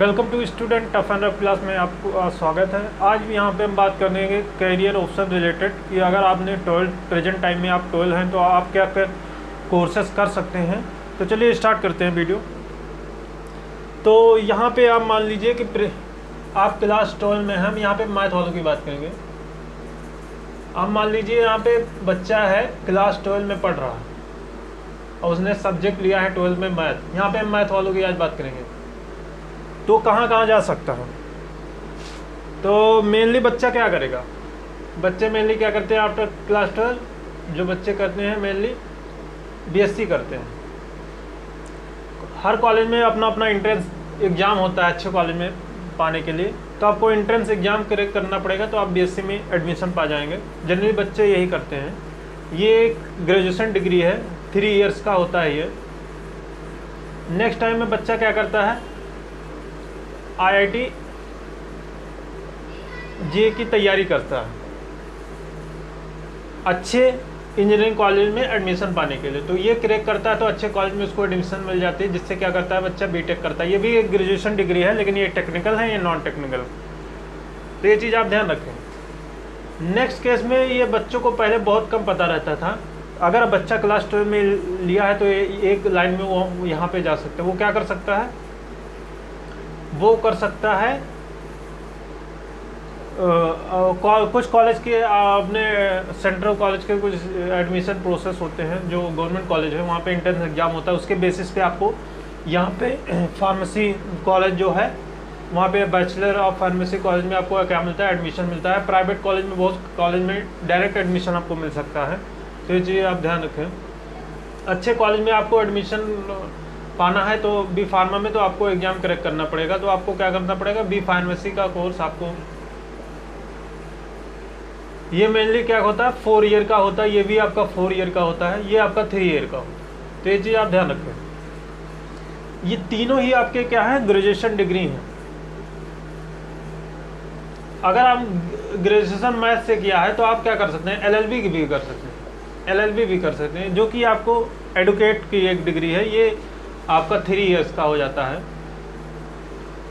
Welcome to student tough and rough class में आपको स्वागत है। आज भी यहाँ पे हम बात करेंगे कैरियर ऑप्शन रिलेटेड कि अगर आपने 12 प्रेजेंट टाइम में आप 12 हैं तो आप क्या क्या कोर्सेस कर सकते हैं। तो चलिए स्टार्ट करते हैं वीडियो। तो यहाँ पे आप मान लीजिए कि आप क्लास 12 में, हम यहाँ पे मैथ वालों की बात करेंगे। आप मान लीजिए यहाँ पे बच्चा है क्लास 12 में पढ़ रहा है और उसने सब्जेक्ट लिया है 12 में मैथ। यहाँ पे हम मैथ वालों की आज बात करेंगे। तो कहाँ कहाँ जा सकता है। तो मेनली बच्चा क्या करेगा, बच्चे मेनली क्या करते हैं आफ्टर क्लास 12, जो बच्चे करते हैं मेनली बीएससी करते हैं। हर कॉलेज में अपना अपना एंट्रेंस एग्ज़ाम होता है अच्छे कॉलेज में पाने के लिए, तो आपको एंट्रेंस एग्ज़ाम क्रैक करना पड़ेगा तो आप बीएससी में एडमिशन पा जाएंगे। जनरली बच्चे यही करते हैं। ये एक ग्रेजुएशन डिग्री है, 3 इयर्स का होता है ये। नेक्स्ट टाइम में बच्चा क्या करता है, आईआईटी जे की तैयारी करता है अच्छे इंजीनियरिंग कॉलेज में एडमिशन पाने के लिए। तो ये क्रैक करता है तो अच्छे कॉलेज में उसको एडमिशन मिल जाती है, जिससे क्या करता है बच्चा बीटेक करता है। ये भी एक ग्रेजुएशन डिग्री है, लेकिन ये टेक्निकल है, ये नॉन टेक्निकल। तो ये चीज़ आप ध्यान रखें। नेक्स्ट केस में ये बच्चों को पहले बहुत कम पता रहता था। अगर बच्चा क्लास 12 में लिया है तो एक लाइन में वो यहाँ पे जा सकते हैं। वो क्या कर सकता है, वो कर सकता है कुछ कॉलेज के अपने सेंट्रल कॉलेज के कुछ एडमिशन प्रोसेस होते हैं जो गवर्नमेंट कॉलेज है, वहाँ पे एंट्रेंस एग्जाम होता है। उसके बेसिस पे आपको यहाँ पे फार्मेसी कॉलेज जो है वहाँ पे बैचलर ऑफ फार्मेसी कॉलेज में आपको क्या मिलता है, एडमिशन मिलता है। प्राइवेट कॉलेज में, बहुत कॉलेज में डायरेक्ट एडमिशन आपको मिल सकता है। तो ये चीज़ आप ध्यान रखें। अच्छे कॉलेज में आपको एडमिशन पाना है तो बी फार्मा में तो आपको एग्जाम क्रैक करना पड़ेगा। तो आपको क्या करना पड़ेगा, बी फार्मेसी का कोर्स आपको, ये मेनली क्या होता है 4 ईयर का होता है। ये भी आपका 4 ईयर का होता है, ये आपका 3 ईयर का होता है। तो ये चीज़ आप ध्यान रखें। ये तीनों ही आपके क्या है, ग्रेजुएशन डिग्री हैं। अगर आप ग्रेजुएशन मैथ से किया है तो आप क्या कर सकते हैं, एलएलबी भी कर सकते हैं, एलएलबी भी कर सकते हैं, जो कि आपको एडवोकेट की एक डिग्री है। ये आपका 3 इयर्स का हो जाता है,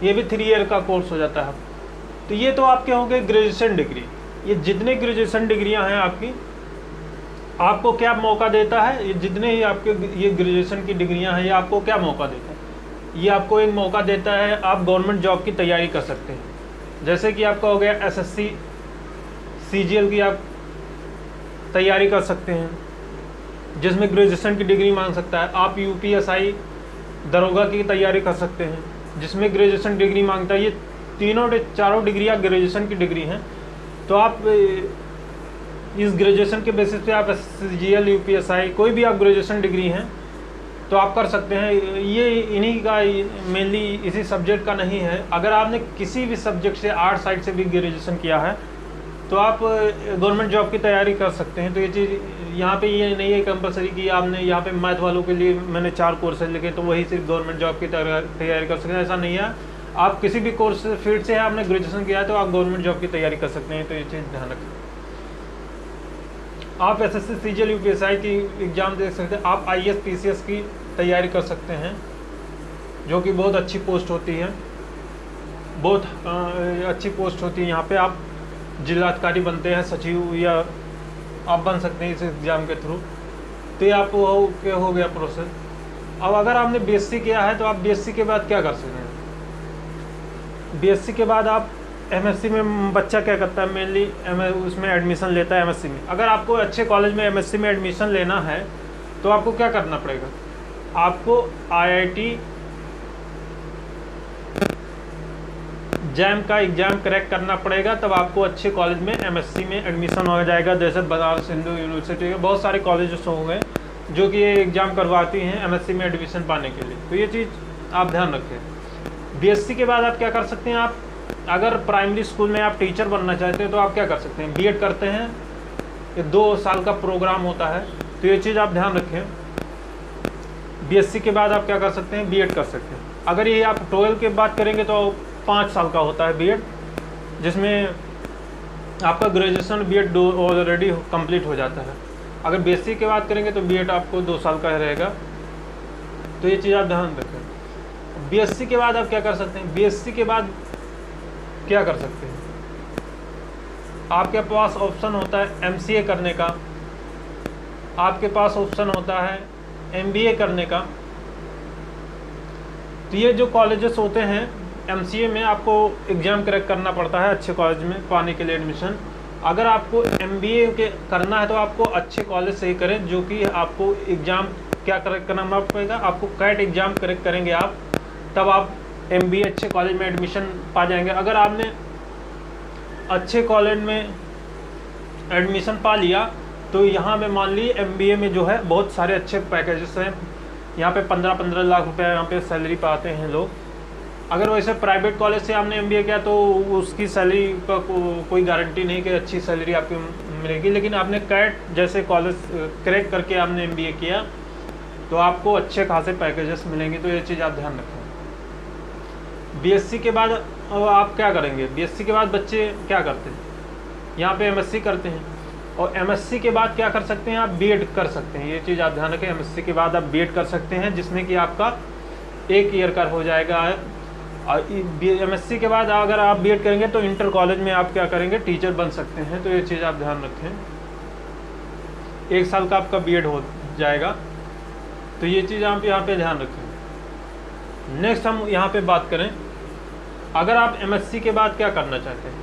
ये भी 3 ईयर का कोर्स हो जाता है। तो ये तो आपके हो गए ग्रेजुएशन डिग्री। ये जितने ग्रेजुएशन डिग्रियां हैं आपकी, आपको क्या मौका देता है, ये जितने ही आपके ये ग्रेजुएशन की डिग्रियां हैं, ये आपको क्या मौका देता है, ये आपको एक मौका देता है आप गवर्नमेंट जॉब की तैयारी कर सकते हैं। जैसे कि आपका हो गया एसएससी सीजीएल की आप तैयारी कर सकते हैं, जिसमें ग्रेजुएशन की डिग्री मांग सकता है। आप यूपीएसआई दरोगा की तैयारी कर सकते हैं, जिसमें ग्रेजुएशन डिग्री मांगता है। ये चारों डिग्रियाँ ग्रेजुएशन की डिग्री हैं। तो आप इस ग्रेजुएशन के बेसिस पे आप सीजीएल यूपीएसआई कोई भी आप ग्रेजुएशन डिग्री हैं तो आप कर सकते हैं। ये इन्हीं का मेनली इसी सब्जेक्ट का नहीं है। अगर आपने किसी भी सब्जेक्ट से, आर्ट साइड से भी ग्रेजुएशन किया है तो आप गवर्नमेंट जॉब की तैयारी कर सकते हैं। तो ये चीज़ यहाँ पे ये नहीं है कंपलसरी कि आपने यहाँ पे मैथ वालों के लिए मैंने 4 कोर्सेज लिखे तो वही सिर्फ गवर्नमेंट जॉब की तैयारी कर सकते हैं, ऐसा नहीं है। आप किसी भी कोर्स फील्ड से आपने ग्रेजुएशन किया है तो आप गवर्नमेंट जॉब की तैयारी कर सकते हैं। तो ये चीज़ ध्यान रखें। आप एसएससी सीजीएल यूपीएसआई की एग्ज़ाम दे सकते हैं। आप आईएएस पीसीएस की तैयारी कर सकते हैं, जो कि बहुत अच्छी पोस्ट होती है, बहुत अच्छी पोस्ट होती है। यहाँ पे आप जिलाधिकारी बनते हैं, सचिव या आप बन सकते हैं इस एग्ज़ाम के थ्रू। तो ये आपको हो गया प्रोसेस। अब अगर आपने बीएससी किया है तो आप बीएससी के बाद क्या कर सकते हैं, बीएससी के बाद आप एमएससी में बच्चा क्या करता है, मेनली उसमें एडमिशन लेता है एमएससी में। अगर आपको अच्छे कॉलेज में एमएससी में एडमिशन लेना है तो आपको क्या करना पड़ेगा, आपको आईआईटी जैम का एग्ज़ाम क्रैक करना पड़ेगा, तब आपको अच्छे कॉलेज में एमएससी में एडमिशन हो जाएगा। जैसे बनारस हिंदू यूनिवर्सिटी के बहुत सारे कॉलेजेस हो गए जो कि ये एग्ज़ाम करवाती हैं एमएससी में एडमिशन पाने के लिए। तो ये चीज़ आप ध्यान रखें। बीएससी के बाद आप क्या कर सकते हैं, आप अगर प्राइमरी स्कूल में आप टीचर बनना चाहते हैं तो आप क्या कर सकते हैं, बीएड करते हैं। ये 2 साल का प्रोग्राम होता है। तो ये चीज़ आप ध्यान रखें। बीएससी के बाद आप क्या कर सकते हैं, बीएड कर सकते हैं। अगर ये आप 12 के बाद करेंगे तो 5 साल का होता है बीएड, जिसमें आपका ग्रेजुएशन बीएड ऑलरेडी कंप्लीट हो जाता है। अगर बीएससी के बाद करेंगे तो बीएड आपको 2 साल का रहेगा। तो ये चीज़ आप ध्यान रखें। बीएससी के बाद आप क्या कर सकते हैं, बीएससी के बाद क्या कर सकते हैं, आपके पास ऑप्शन होता है एमसीए करने का, आपके पास ऑप्शन होता है एमबीए करने का। तो ये जो कॉलेजेस होते हैं, एमसीए में आपको एग्ज़ाम क्रैक करना पड़ता है अच्छे कॉलेज में पाने के लिए एडमिशन। अगर आपको एमबीए के करना है तो आपको अच्छे कॉलेज से ही करें, जो कि आपको एग्ज़ाम क्या क्रैक करना पड़ेगा, आपको कैट एग्ज़ाम क्रैक करेंगे आप, तब आप एमबीए अच्छे कॉलेज में एडमिशन पा जाएंगे। अगर आपने अच्छे कॉलेज में एडमिशन पा लिया तो यहाँ पे मान लीजिए एमबीए में जो है बहुत सारे अच्छे पैकेजेस हैं, यहाँ पे 15-15 लाख रुपए यहाँ पे सैलरी पाते हैं लोग। अगर वैसे प्राइवेट कॉलेज से आपने एमबीए किया तो उसकी सैलरी का कोई गारंटी नहीं कि अच्छी सैलरी आपको मिलेगी, लेकिन आपने कैट जैसे कॉलेज क्रैक करके आपने एमबीए किया तो आपको अच्छे खासे पैकेजेस मिलेंगे। तो ये चीज़ आप ध्यान रखें। बीएससी के बाद आप क्या करेंगे, बीएससी के बाद बच्चे क्या करते हैं, यहाँ पे एमएससी करते हैं, और एमएससी के बाद क्या कर सकते हैं, आप बीएड कर सकते हैं। ये चीज़ आप ध्यान रखें, एमएससी के बाद आप बीएड कर सकते हैं, जिसमें कि आपका 1 ईयर का हो जाएगा। और एमएससी के बाद अगर आप बीएड करेंगे तो इंटर कॉलेज में आप क्या करेंगे, टीचर बन सकते हैं। तो ये चीज़ आप ध्यान रखें, 1 साल का आपका बीएड हो जाएगा। तो ये चीज़ आप यहाँ पे ध्यान रखें। नेक्स्ट हम यहाँ पे बात करें, अगर आप एमएससी के बाद क्या करना चाहते हैं,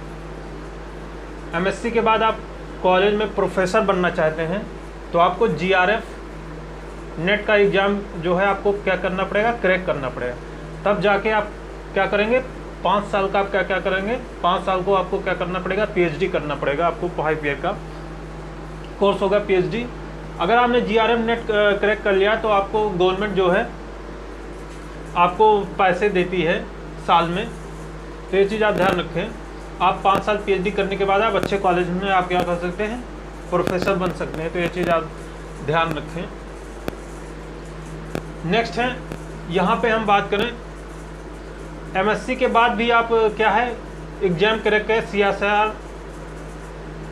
एमएससी के बाद आप कॉलेज में प्रोफेसर बनना चाहते हैं तो आपको जीआरएफ नेट का एग्ज़ाम जो है आपको क्या करना पड़ेगा, क्रैक करना पड़ेगा। तब जाके आप क्या करेंगे, 5 साल का आप क्या क्या करेंगे, 5 साल को आपको क्या करना पड़ेगा, पीएचडी करना पड़ेगा। आपको 5 ईयर का कोर्स होगा पीएचडी। अगर आपने जीआरएफ नेट क्रैक कर लिया तो आपको गवर्नमेंट जो है आपको पैसे देती है साल में। तो ये चीज़ आप ध्यान रखें। आप 5 साल पीएचडी करने के बाद आप अच्छे कॉलेज में आप क्या कर सकते हैं, प्रोफेसर बन सकते हैं। तो ये चीज़ आप ध्यान रखें। नेक्स्ट है, यहाँ पे हम बात करें एमएससी के बाद भी आप क्या है एग्ज़ाम क्रैक कर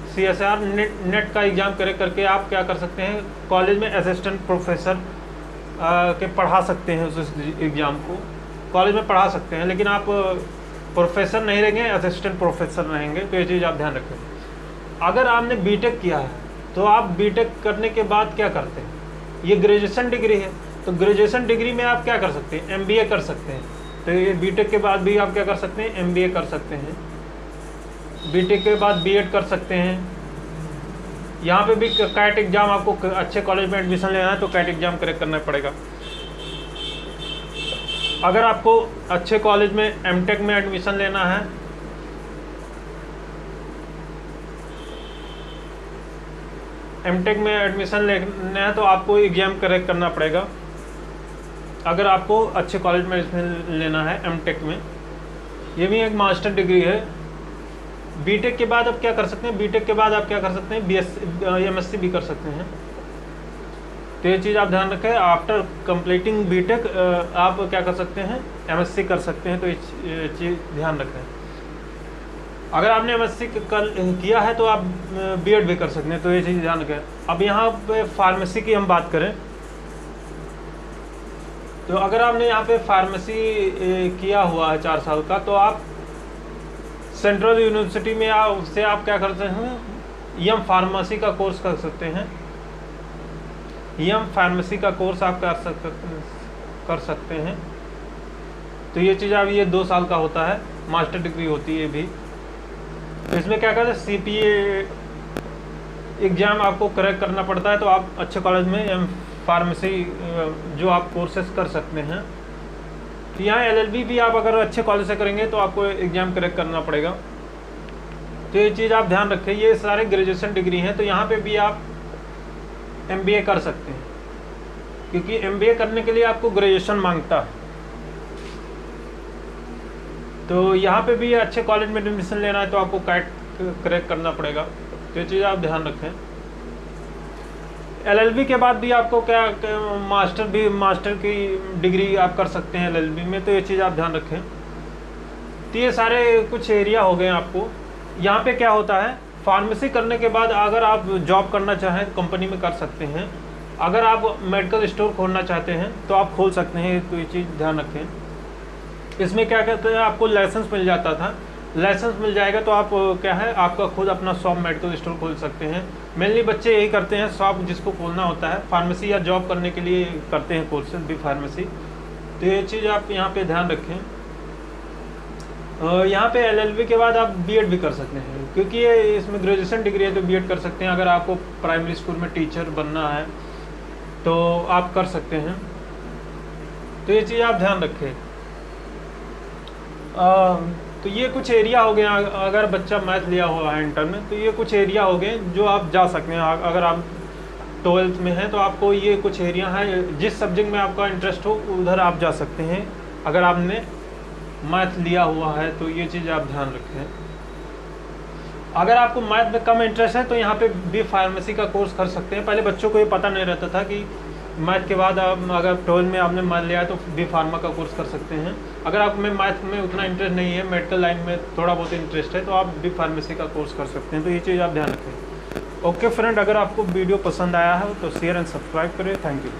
सीएसआर नेट का एग्ज़ाम क्रैक करके आप क्या कर सकते हैं, कॉलेज में असिस्टेंट प्रोफेसर के पढ़ा सकते हैं। उस एग्ज़ाम को कॉलेज में पढ़ा सकते हैं, लेकिन आप प्रोफेसर नहीं रहेंगे, असिस्टेंट प्रोफेसर रहेंगे। तो ये चीज़ आप ध्यान रखें। अगर आपने बीटेक किया है तो आप बीटेक करने के बाद क्या करते हैं, ये ग्रेजुएशन डिग्री है, तो ग्रेजुएशन डिग्री में आप क्या कर सकते हैं, एमबीए कर सकते हैं। तो ये बीटेक के बाद भी आप क्या कर सकते हैं, एमबीए कर सकते हैं। बीटेक के बाद बीएड कर सकते हैं। यहाँ पे भी कैट एग्ज़ाम, आपको अच्छे कॉलेज में एडमिशन लेना है तो कैट एग्ज़ाम क्रैक करना पड़ेगा। अगर आपको अच्छे कॉलेज में एमटेक में एडमिशन लेना है, एमटेक में एडमिशन लेना है तो आपको एग्ज़ाम क्रैक करना पड़ेगा। अगर आपको अच्छे कॉलेज में एडमिशन लेना है एमटेक में, ये भी एक मास्टर डिग्री है। बीटेक के बाद आप क्या कर सकते हैं, बीटेक के बाद आप क्या कर सकते हैं, एमएससी भी कर सकते हैं। तो ये चीज़ आप ध्यान रखें। आफ्टर कंप्लीटिंग बीटेक आप क्या कर सकते हैं, एमएससी कर सकते हैं। तो ये चीज़ ध्यान रखें। अगर आपने एमएससी किया है तो आप बीएड भी कर सकते हैं। तो ये चीज़ ध्यान रखें। अब यहाँ पे फार्मेसी की हम बात करें तो अगर आपने यहाँ पे फार्मेसी किया हुआ है 4 साल का, तो आप सेंट्रल यूनिवर्सिटी में उससे आप क्या करते हैं, एम फार्मेसी का कोर्स कर सकते हैं। एम फार्मेसी का कोर्स आप कर सकते हैं। तो ये चीज़ आप, ये 2 साल का होता है, मास्टर डिग्री होती है भी। तो इसमें क्या कहते हैं, सीपीए एग्ज़ाम आपको क्रैक करना पड़ता है। तो आप अच्छे कॉलेज में एम फार्मेसी जो आप कोर्सेस कर सकते हैं। तो यहाँ एलएलबी भी आप अगर अच्छे कॉलेज से करेंगे तो आपको एग्ज़ाम क्रैक करना पड़ेगा। तो ये चीज़ आप ध्यान रखें। ये सारे ग्रेजुएशन डिग्री हैं। तो यहाँ पे भी आप एमबीए कर सकते हैं, क्योंकि एमबीए करने के लिए आपको ग्रेजुएशन मांगता है। तो यहाँ पे भी अच्छे कॉलेज में एडमिशन लेना है तो आपको कैट क्रैक करना पड़ेगा। तो ये चीज़ आप ध्यान रखें। एलएलबी के बाद भी आपको क्या मास्टर की डिग्री आप कर सकते हैं एलएलबी में। तो ये चीज़ आप ध्यान रखें। तो ये सारे कुछ एरिया हो गए आपको। यहाँ पे क्या होता है, फार्मेसी करने के बाद अगर आप जॉब करना चाहें कंपनी में कर सकते हैं। अगर आप मेडिकल स्टोर खोलना चाहते हैं तो आप खोल सकते हैं। तो ये चीज़ ध्यान रखें। इसमें क्या कहते हैं, आपको लाइसेंस मिल जाता था। लाइसेंस मिल जाएगा तो आप क्या है, आपका खुद अपना शॉप मेडिकल स्टोर खोल सकते हैं। मेनली बच्चे यही करते हैं, शॉप जिसको खोलना होता है, फार्मेसी या जॉब करने के लिए करते हैं कोर्सेज भी फार्मेसी। तो ये चीज़ आप यहाँ पे ध्यान रखें। यहाँ पे LLB के बाद आप B.Ed भी कर सकते हैं, क्योंकि ये इसमें ग्रेजुएशन डिग्री है तो B.Ed कर सकते हैं। अगर आपको प्राइमरी स्कूल में टीचर बनना है तो आप कर सकते हैं। तो ये चीज़ आप ध्यान रखें। तो ये कुछ एरिया हो गए, अगर बच्चा मैथ लिया हुआ है इंटर में तो ये कुछ एरिया हो गए जो आप जा सकते हैं। अगर आप 12th में हैं तो आपको ये कुछ एरिया है, जिस सब्जेक्ट में आपका इंटरेस्ट हो उधर आप जा सकते हैं अगर आपने मैथ लिया हुआ है। तो ये चीज़ आप ध्यान रखें। अगर आपको मैथ में कम इंटरेस्ट है तो यहाँ पे B फार्मेसी का कोर्स कर सकते हैं। पहले बच्चों को ये पता नहीं रहता था कि मैथ के बाद आप अगर 12 में आपने मैथ लिया है तो B फार्मा का कोर्स कर सकते हैं। अगर आप में मैथ में उतना इंटरेस्ट नहीं है, मेडिकल लाइन में थोड़ा बहुत इंटरेस्ट है, तो आप B फार्मेसी का कोर्स कर सकते हैं। तो ये चीज़ आप ध्यान रखें। ओके फ्रेंड, अगर आपको वीडियो पसंद आया है तो शेयर एंड सब्सक्राइब करें। Thank you.